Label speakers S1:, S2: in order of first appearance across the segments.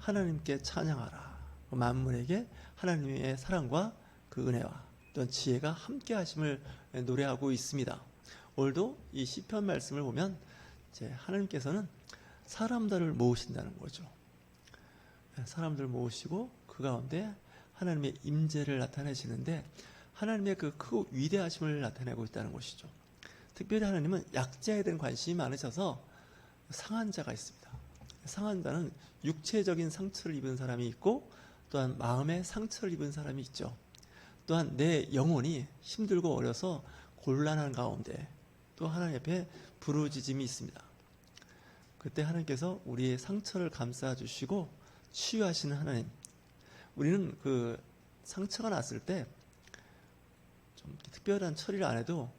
S1: 하나님께 찬양하라. 만물에게 하나님의 사랑과 그 은혜와 또한 지혜가 함께 하심을 노래하고 있습니다. 오늘도 이 시편 말씀을 보면 이제 하나님께서는 사람들을 모으신다는 거죠. 사람들을 모으시고 그 가운데 하나님의 임재를 나타내시는데 하나님의 그 크고 위대하심을 나타내고 있다는 것이죠. 특별히 하나님은 약자에 대한 관심이 많으셔서 상한 자가 있습니다. 상한 자는 육체적인 상처를 입은 사람이 있고 또한 마음의 상처를 입은 사람이 있죠. 또한 내 영혼이 힘들고 어려서 곤란한 가운데 또 하나님 앞에 부르짖음이 있습니다. 그때 하나님께서 우리의 상처를 감싸주시고 치유하시는 하나님. 우리는 그 상처가 났을 때 좀 특별한 처리를 안 해도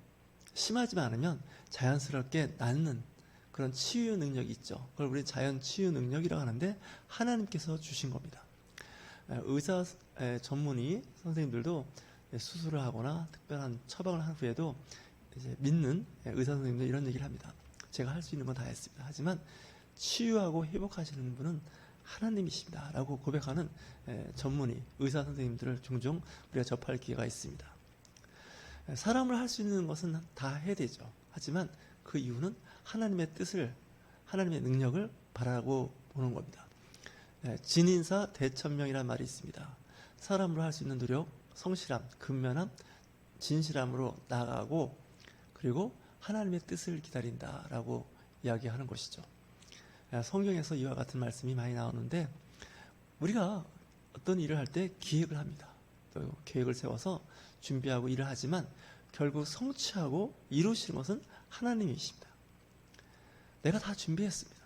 S1: 심하지만 않으면 자연스럽게 낫는 그런 치유 능력이 있죠. 그걸 우리 자연 치유 능력이라고 하는데 하나님께서 주신 겁니다. 의사 전문의 선생님들도 수술을 하거나 특별한 처방을 한 후에도 이제 믿는 의사 선생님들 이런 얘기를 합니다. 제가 할 수 있는 건 다 했습니다. 하지만 치유하고 회복하시는 분은 하나님이십니다. 라고 고백하는 전문의 의사 선생님들을 종종 우리가 접할 기회가 있습니다. 사람을 할 수 있는 것은 다 해야 되죠. 하지만 그 이유는 하나님의 뜻을, 하나님의 능력을 바라고 보는 겁니다. 진인사 대천명이라는 말이 있습니다. 사람으로 할 수 있는 노력, 성실함, 근면함, 진실함으로 나아가고 그리고 하나님의 뜻을 기다린다라고 이야기하는 것이죠. 성경에서 이와 같은 말씀이 많이 나오는데 우리가 어떤 일을 할 때 기획을 합니다. 또 계획을 세워서 준비하고 일을 하지만 결국 성취하고 이루시는 것은 하나님이십니다. 내가 다 준비했습니다.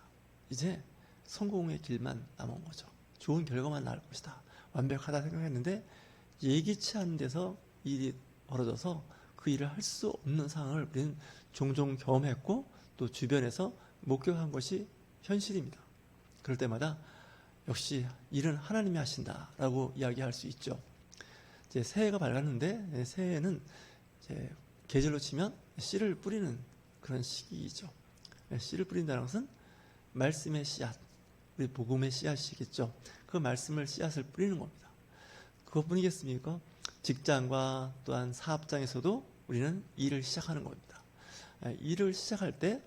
S1: 이제 성공의 길만 남은 거죠. 좋은 결과만 나올 것이다. 완벽하다 생각했는데 예기치 않은 데서 일이 벌어져서 그 일을 할 수 없는 상황을 우리는 종종 경험했고 또 주변에서 목격한 것이 현실입니다. 그럴 때마다 역시 일은 하나님이 하신다라고 이야기할 수 있죠. 이제 새해가 밝았는데 새해는 이제 계절로 치면 씨를 뿌리는 그런 시기이죠. 씨를 뿌린다는 것은 말씀의 씨앗, 우리 복음의 씨앗이겠죠. 그 말씀을 씨앗을 뿌리는 겁니다. 그것뿐이겠습니까? 직장과 또한 사업장에서도 우리는 일을 시작하는 겁니다. 일을 시작할 때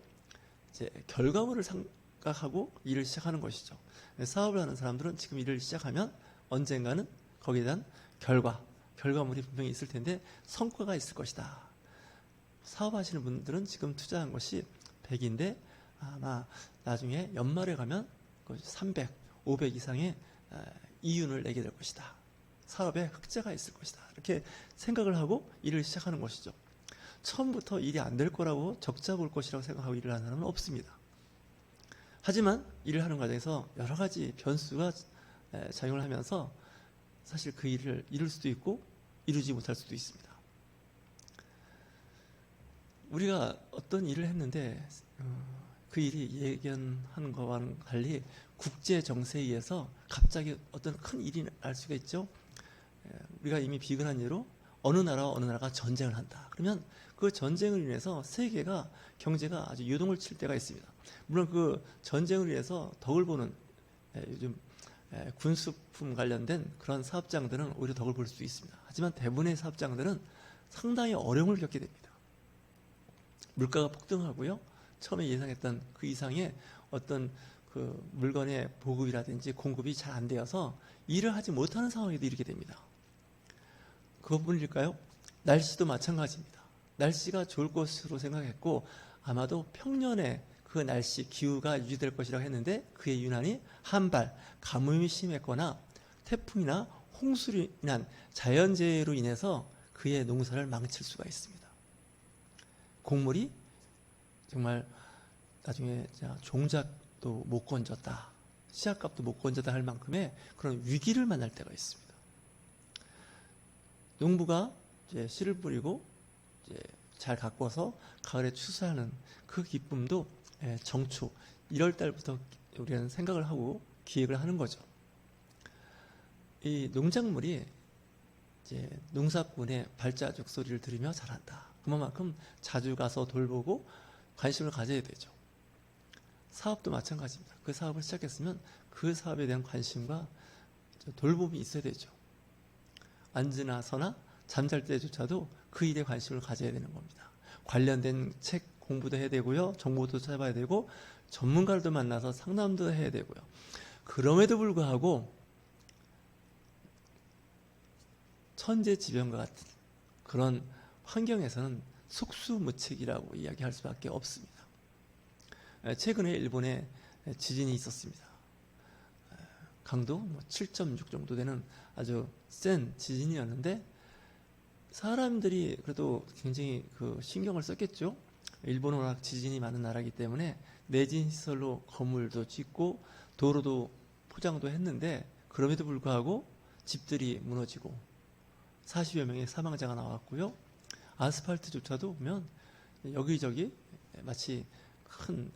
S1: 이제 결과물을 생각하고 일을 시작하는 것이죠. 사업을 하는 사람들은 지금 일을 시작하면 언젠가는 거기에 대한 결과물이 분명히 있을 텐데 성과가 있을 것이다. 사업하시는 분들은 지금 투자한 것이 100인데 아마 나중에 연말에 가면 300, 500 이상의 이윤을 내게 될 것이다. 사업에 흑자가 있을 것이다. 이렇게 생각을 하고 일을 시작하는 것이죠. 처음부터 일이 안 될 거라고 적자 볼 것이라고 생각하고 일을 하는 사람은 없습니다. 하지만 일을 하는 과정에서 여러 가지 변수가 작용을 하면서 사실 그 일을 이룰 수도 있고 이루지 못할 수도 있습니다. 우리가 어떤 일을 했는데 그 일이 예견한 것과는 달리 국제 정세에 의해서 갑자기 어떤 큰 일이 날 수가 있죠. 우리가 이미 비근한 예로 어느 나라가 전쟁을 한다. 그러면 그 전쟁을 인해서 세계가 경제가 아주 요동을 칠 때가 있습니다. 물론 그 전쟁을 위해서 덕을 보는 요즘 군수품 관련된 그런 사업장들은 오히려 덕을 볼 수 있습니다. 하지만 대부분의 사업장들은 상당히 어려움을 겪게 됩니다. 물가가 폭등하고요. 처음에 예상했던 그 이상의 어떤 그 물건의 보급이라든지 공급이 잘 안 되어서 일을 하지 못하는 상황에도 이르게 됩니다. 그것뿐일까요? 날씨도 마찬가지입니다. 날씨가 좋을 것으로 생각했고 아마도 평년에 그 날씨, 기후가 유지될 것이라고 했는데 그의 유난히 한발, 가뭄이 심했거나 태풍이나 홍수로 인한 자연재해로 인해서 그의 농사를 망칠 수가 있습니다. 곡물이 정말 나중에 종잣도 못 건졌다, 씨앗값도 못 건졌다 할 만큼의 그런 위기를 만날 때가 있습니다. 농부가 이제 씨를 뿌리고 이제 잘 가꿔서 가을에 추수하는 그 기쁨도 정초 1월 달부터 우리는 생각을 하고 기획을 하는 거죠. 이 농작물이 이제 농사꾼의 발자국 소리를 들으며 자란다. 그만큼 자주 가서 돌보고 관심을 가져야 되죠. 사업도 마찬가지입니다. 그 사업을 시작했으면 그 사업에 대한 관심과 돌봄이 있어야 되죠. 앉으나 서나 잠잘 때조차도 그 일에 관심을 가져야 되는 겁니다. 관련된 책 공부도 해야 되고요. 정보도 찾아봐야 되고 전문가들도 만나서 상담도 해야 되고요. 그럼에도 불구하고 천재지변과 같은 그런 환경에서는 속수무책이라고 이야기할 수밖에 없습니다. 최근에 일본에 지진이 있었습니다. 강도 7.6 정도 되는 아주 센 지진이었는데 사람들이 그래도 굉장히 신경을 썼겠죠. 일본은 워낙 지진이 많은 나라이기 때문에 내진 시설로 건물도 짓고 도로도 포장도 했는데 그럼에도 불구하고 집들이 무너지고 40여 명의 사망자가 나왔고요. 아스팔트조차도 보면 여기저기 마치 큰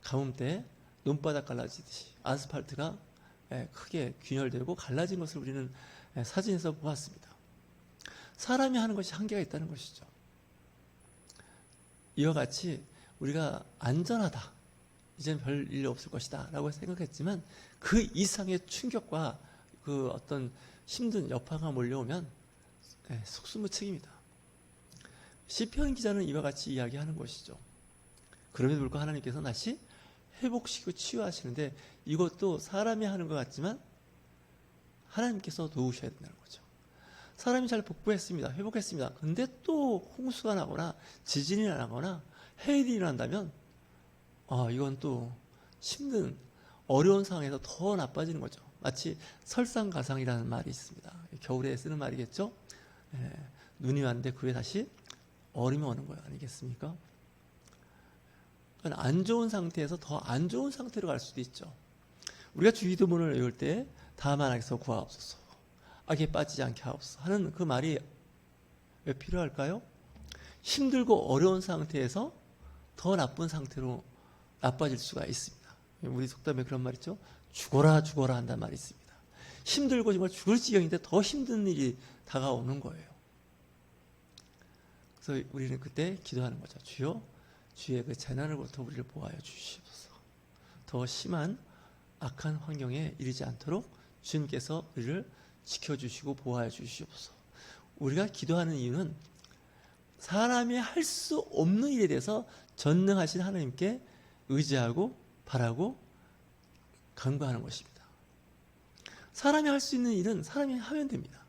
S1: 가뭄때에 논바닥 갈라지듯이 아스팔트가 크게 균열되고 갈라진 것을 우리는 사진에서 보았습니다. 사람이 하는 것이 한계가 있다는 것이죠. 이와 같이 우리가 안전하다, 이제는 별 일 없을 것이다 라고 생각했지만 그 이상의 충격과 그 어떤 힘든 여파가 몰려오면 속수무책입니다. 시편 기자는 이와 같이 이야기하는 것이죠. 그럼에도 불구하고 하나님께서 다시 회복시키고 치유하시는데 이것도 사람이 하는 것 같지만 하나님께서 도우셔야 된다는 거죠. 사람이 잘 복구했습니다. 회복했습니다. 근데 또 홍수가 나거나 지진이 나거나 해일이 일어난다면 이건 또 힘든 어려운 상황에서 더 나빠지는 거죠. 마치 설상가상이라는 말이 있습니다. 겨울에 쓰는 말이겠죠. 눈이 왔는데 그 후에 다시 얼음이 오는 거예요. 아니겠습니까? 안 좋은 상태에서 더 안 좋은 상태로 갈 수도 있죠. 우리가 주기도문을 외울 때 다만 악에서 구하옵소서, 악에 빠지지 않게 하옵소서 하는 그 말이 왜 필요할까요? 힘들고 어려운 상태에서 더 나쁜 상태로 나빠질 수가 있습니다. 우리 속담에 그런 말 있죠. 죽어라 죽어라 한다는 말이 있습니다. 힘들고 정말 죽을 지경인데 더 힘든 일이 다가오는 거예요. 그래서 우리는 그때 기도하는 거죠. 주여, 주의 그 재난으로부터 우리를 보호하여 주시옵소서. 더 심한 악한 환경에 이르지 않도록 주님께서 우리를 지켜주시고 보호하여 주시옵소서. 우리가 기도하는 이유는 사람이 할 수 없는 일에 대해서 전능하신 하나님께 의지하고 바라고 간구하는 것입니다. 사람이 할 수 있는 일은 사람이 하면 됩니다.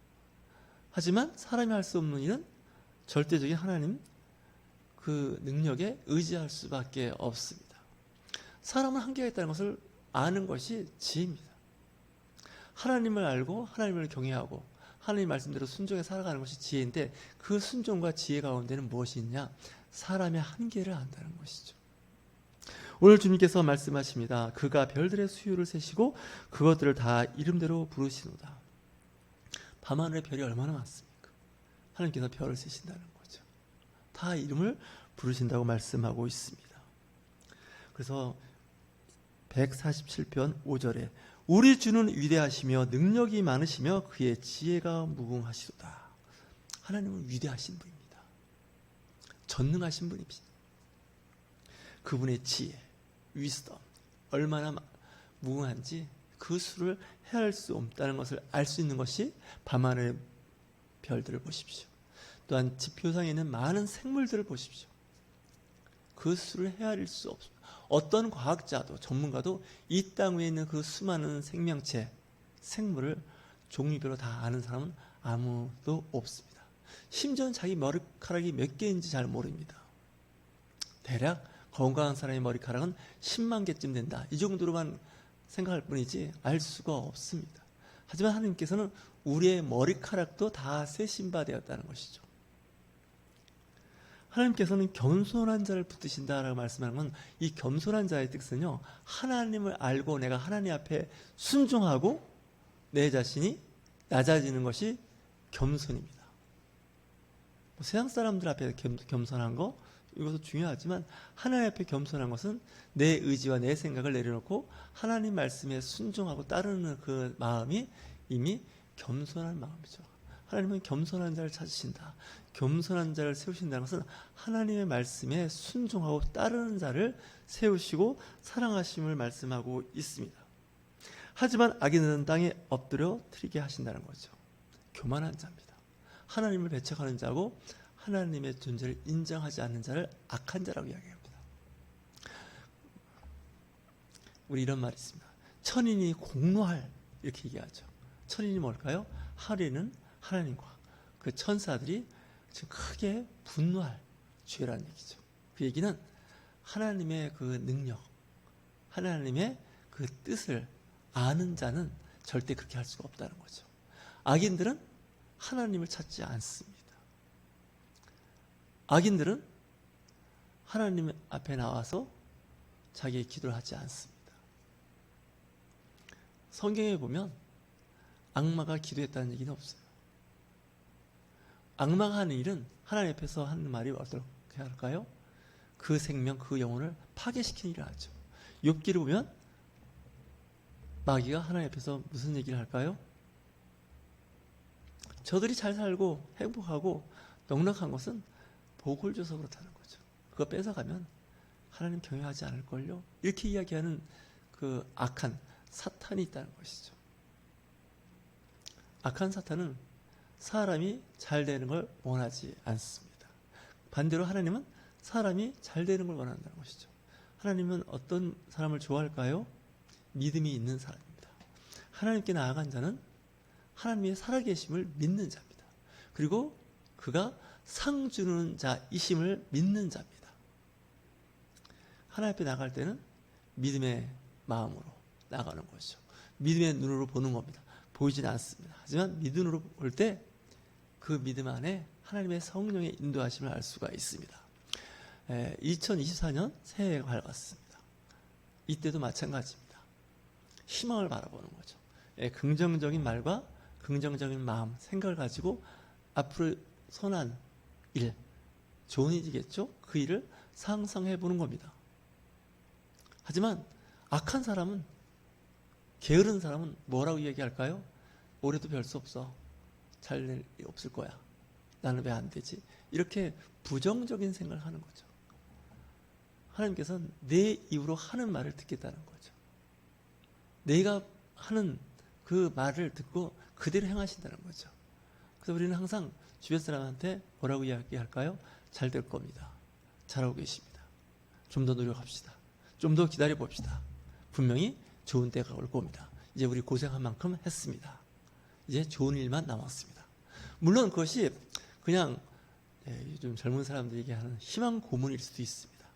S1: 하지만 사람이 할 수 없는 일은 절대적인 하나님 그 능력에 의지할 수밖에 없습니다. 사람은 한계가 있다는 것을 아는 것이 지혜입니다. 하나님을 알고 하나님을 경외하고 하나님 말씀대로 순종해 살아가는 것이 지혜인데 그 순종과 지혜 가운데는 무엇이 있냐? 사람의 한계를 안다는 것이죠. 오늘 주님께서 말씀하십니다. 그가 별들의 수요를 세시고 그것들을 다 이름대로 부르시노다. 밤하늘의 별이 얼마나 많습니까? 하나님께서 별을 세신다는 거죠. 다 이름을 부르신다고 말씀하고 있습니다. 그래서 147편 5절에 우리 주는 위대하시며 능력이 많으시며 그의 지혜가 무궁하시도다. 하나님은 위대하신 분입니다. 전능하신 분입니다. 그분의 지혜, 위스덤 얼마나 무궁한지 그 수를 헤아릴 수 없다는 것을 알 수 있는 것이 밤하늘의 별들을 보십시오. 또한 지표상에 있는 많은 생물들을 보십시오. 그 수를 헤아릴 수 없습니다. 어떤 과학자도 전문가도 이 땅 위에 있는 그 수많은 생명체, 생물을 종류별로 다 아는 사람은 아무도 없습니다. 심지어는 자기 머리카락이 몇 개인지 잘 모릅니다. 대략 건강한 사람의 머리카락은 10만 개쯤 된다. 이 정도로만 생각할 뿐이지 알 수가 없습니다. 하지만 하나님께서는 우리의 머리카락도 다 세신 바 되었다는 것이죠. 하나님께서는 겸손한 자를 붙드신다라고 말씀하는 건 이 겸손한 자의 뜻은요, 하나님을 알고 내가 하나님 앞에 순종하고 내 자신이 낮아지는 것이 겸손입니다. 세상 사람들 앞에 겸손한 거 이것도 중요하지만 하나님 앞에 겸손한 것은 내 의지와 내 생각을 내려놓고 하나님 말씀에 순종하고 따르는 그 마음이 이미 겸손한 마음이죠. 하나님은 겸손한 자를 찾으신다. 겸손한 자를 세우신다는 것은 하나님의 말씀에 순종하고 따르는 자를 세우시고 사랑하심을 말씀하고 있습니다. 하지만 악인은 땅에 엎드려 트이게 하신다는 거죠. 교만한 자입니다. 하나님을 배척하는 자고 하나님의 존재를 인정하지 않는 자를 악한 자라고 이야기합니다. 우리 이런 말이 있습니다. 천인이 공로할, 이렇게 얘기하죠. 천인이 뭘까요? 하루에는 하나님과 그 천사들이 지금 크게 분노할 죄라는 얘기죠. 그 얘기는 하나님의 그 능력, 하나님의 그 뜻을 아는 자는 절대 그렇게 할 수가 없다는 거죠. 악인들은 하나님을 찾지 않습니다. 악인들은 하나님 앞에 나와서 자기의 기도를 하지 않습니다. 성경에 보면 악마가 기도했다는 얘기는 없어요. 악마가 하는 일은 하나님 앞에서 하는 말이 어떻게 할까요? 그 생명, 그 영혼을 파괴시키는 일을 하죠. 욥기를 보면 마귀가 하나님 앞에서 무슨 얘기를 할까요? 저들이 잘 살고 행복하고 넉넉한 것은 복을 줘서 그렇다는 거죠. 그거 뺏어가면 하나님 경외하지 않을걸요? 이렇게 이야기하는 그 악한 사탄이 있다는 것이죠. 악한 사탄은 사람이 잘 되는 걸 원하지 않습니다. 반대로 하나님은 사람이 잘 되는 걸 원한다는 것이죠. 하나님은 어떤 사람을 좋아할까요? 믿음이 있는 사람입니다. 하나님께 나아간 자는 하나님의 살아계심을 믿는 자입니다. 그리고 그가 상 주는 자이심을 믿는 자입니다. 하나님 앞에 나갈 때는 믿음의 마음으로 나가는 것이죠. 믿음의 눈으로 보는 겁니다. 보이지는 않습니다. 하지만 믿음으로 볼 때 그 믿음 안에 하나님의 성령의 인도하심을 알 수가 있습니다. 2024년 새해가 밝았습니다. 이때도 마찬가지입니다. 희망을 바라보는 거죠. 긍정적인 말과 긍정적인 마음, 생각을 가지고 앞으로 선한 일, 좋은 일이겠죠? 그 일을 상상해 보는 겁니다. 하지만 악한 사람은, 게으른 사람은 뭐라고 얘기할까요? 올해도 별 수 없어. 잘 일 없을 거야. 나는 왜 안 되지? 이렇게 부정적인 생각을 하는 거죠. 하나님께서는 내 입으로 하는 말을 듣겠다는 거죠. 내가 하는 그 말을 듣고 그대로 행하신다는 거죠. 그래서 우리는 항상 주변 사람한테 뭐라고 이야기할까요? 잘 될 겁니다. 잘하고 계십니다. 좀 더 노력합시다. 좀 더 기다려 봅시다. 분명히 좋은 때가 올 겁니다. 이제 우리 고생한 만큼 했습니다. 이제 좋은 일만 남았습니다. 물론 그것이 그냥 요즘 젊은 사람들이 얘기하는 희망 고문일 수도 있습니다.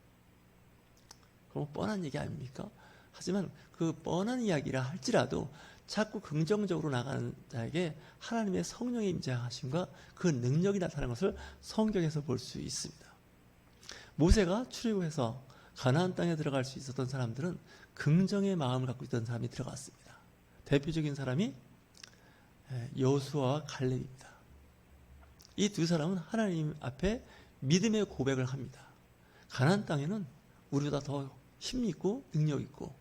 S1: 그럼 뻔한 얘기 아닙니까? 하지만 그 뻔한 이야기라 할지라도 자꾸 긍정적으로 나가는 자에게 하나님의 성령의 임재하심과 그 능력이 나타나는 것을 성경에서 볼 수 있습니다. 모세가 출애굽해서 가나안 땅에 들어갈 수 있었던 사람들은 긍정의 마음을 갖고 있던 사람이 들어갔습니다. 대표적인 사람이 여호수아와 갈렙입니다. 이 두 사람은 하나님 앞에 믿음의 고백을 합니다. 가나안 땅에는 우리보다 더 힘이 있고 능력 있고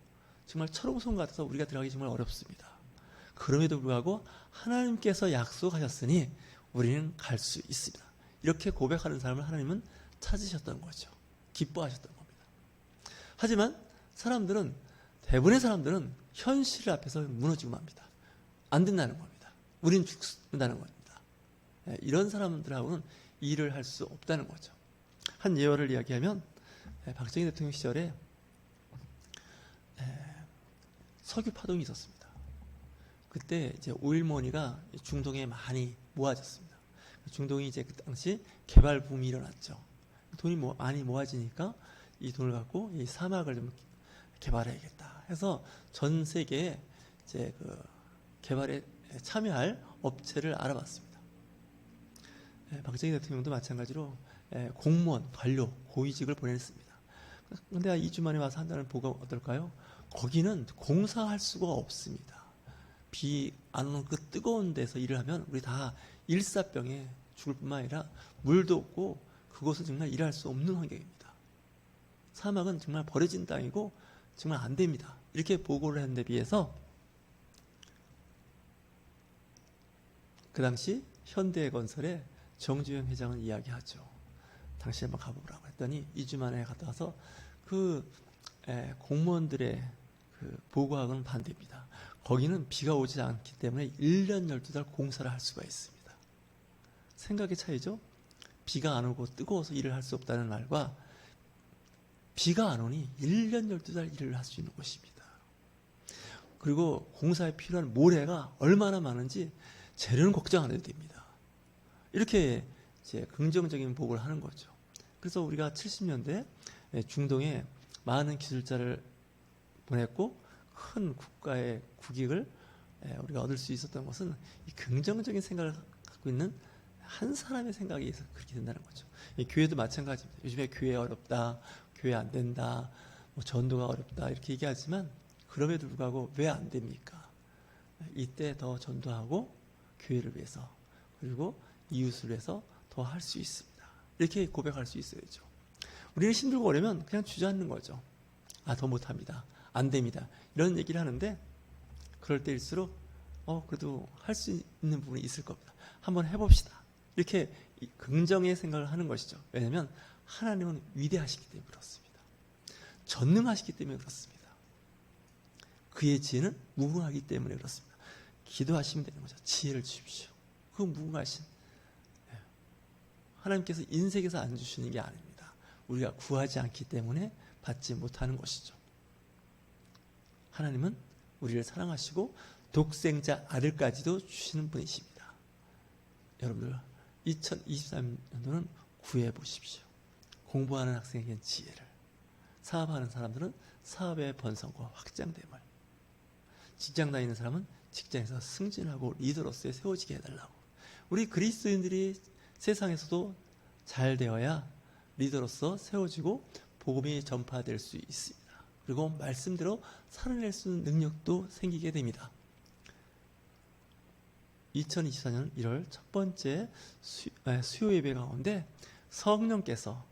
S1: 정말 철옹성 같아서 우리가 들어가기 정말 어렵습니다. 그럼에도 불구하고 하나님께서 약속하셨으니 우리는 갈 수 있습니다. 이렇게 고백하는 사람을 하나님은 찾으셨던 거죠. 기뻐하셨던 겁니다. 하지만 대부분의 사람들은 현실 앞에서 무너지고 맙니다. 안 된다는 겁니다. 우린 죽는다는 겁니다. 이런 사람들하고는 일을 할 수 없다는 거죠. 한 예화를 이야기하면 박정희 대통령 시절에 석유 파동이 있었습니다. 그때 이제 오일머니가 중동에 많이 모아졌습니다. 중동이 이제 그 당시 개발 붐이 일어났죠. 돈이 많이 모아지니까 이 돈을 갖고 이 사막을 좀 개발해야겠다 해서 전 세계에 이제 그 개발에 참여할 업체를 알아봤습니다. 박정희 대통령도 마찬가지로 공무원, 관료, 고위직을 보냈습니다. 그런데 2주 만에 와서 한다는 보고 어떨까요? 거기는 공사할 수가 없습니다. 비 안 오는 그 뜨거운 데서 일을 하면 우리 다 일사병에 죽을 뿐만 아니라 물도 없고 그곳은 정말 일할 수 없는 환경입니다. 사막은 정말 버려진 땅이고 정말 안 됩니다. 이렇게 보고를 했는데 비해서 그 당시 현대건설의 정주영 회장은 이야기하죠. 당시 한번 가보라고 했더니 2주 만에 갔다 와서 그 공무원들의 그 보고하고는 반대입니다. 거기는 비가 오지 않기 때문에 1년 12달 공사를 할 수가 있습니다. 생각의 차이죠. 비가 안 오고 뜨거워서 일을 할 수 없다는 말과 비가 안 오니 1년 12달 일을 할 수 있는 곳입니다. 그리고 공사에 필요한 모래가 얼마나 많은지 재료는 걱정 안 해도 됩니다. 이렇게 이제 긍정적인 보고를 하는 거죠. 그래서 우리가 70년대 중동에 많은 기술자를 보냈고 큰 국가의 국익을 우리가 얻을 수 있었던 것은 이 긍정적인 생각을 갖고 있는 한 사람의 생각에 의해서 그렇게 된다는 거죠. 이 교회도 마찬가지입니다. 요즘에 교회 어렵다, 교회 안 된다, 뭐 전도가 어렵다 이렇게 얘기하지만 그럼에도 불구하고 왜 안 됩니까? 이때 더 전도하고 교회를 위해서 그리고 이웃을 위해서 더 할 수 있습니다. 이렇게 고백할 수 있어야죠. 우리는 힘들고 어려면 그냥 주저앉는 거죠. 아, 더 못합니다. 안 됩니다. 이런 얘기를 하는데 그럴 때일수록 그래도 할 수 있는 부분이 있을 겁니다. 한번 해봅시다. 이렇게 긍정의 생각을 하는 것이죠. 왜냐하면 하나님은 위대하시기 때문에 그렇습니다. 전능하시기 때문에 그렇습니다. 그의 지혜는 무궁하기 때문에 그렇습니다. 기도하시면 되는 거죠. 지혜를 주십시오. 그 무궁하신 하나님께서 인생에서 안 주시는 게 아닙니다. 우리가 구하지 않기 때문에 받지 못하는 것이죠. 하나님은 우리를 사랑하시고 독생자 아들까지도 주시는 분이십니다. 여러분들 2023년도는 구해 보십시오. 공부하는 학생에게는 지혜를, 사업하는 사람들은 사업의 번성과 확장됨을, 직장 다니는 사람은 직장에서 승진하고 리더로서의 세워지게 해달라고. 우리 그리스도인들이 세상에서도 잘 되어야 리더로서 세워지고 복음이 전파될 수 있습니다. 그리고 말씀대로 살아낼 수 있는 능력도 생기게 됩니다. 2024년 1월 첫 번째 수요 예배 가운데 성령께서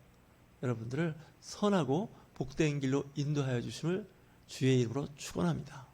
S1: 여러분들을 선하고 복된 길로 인도하여 주심을 주의 이름으로 축원합니다.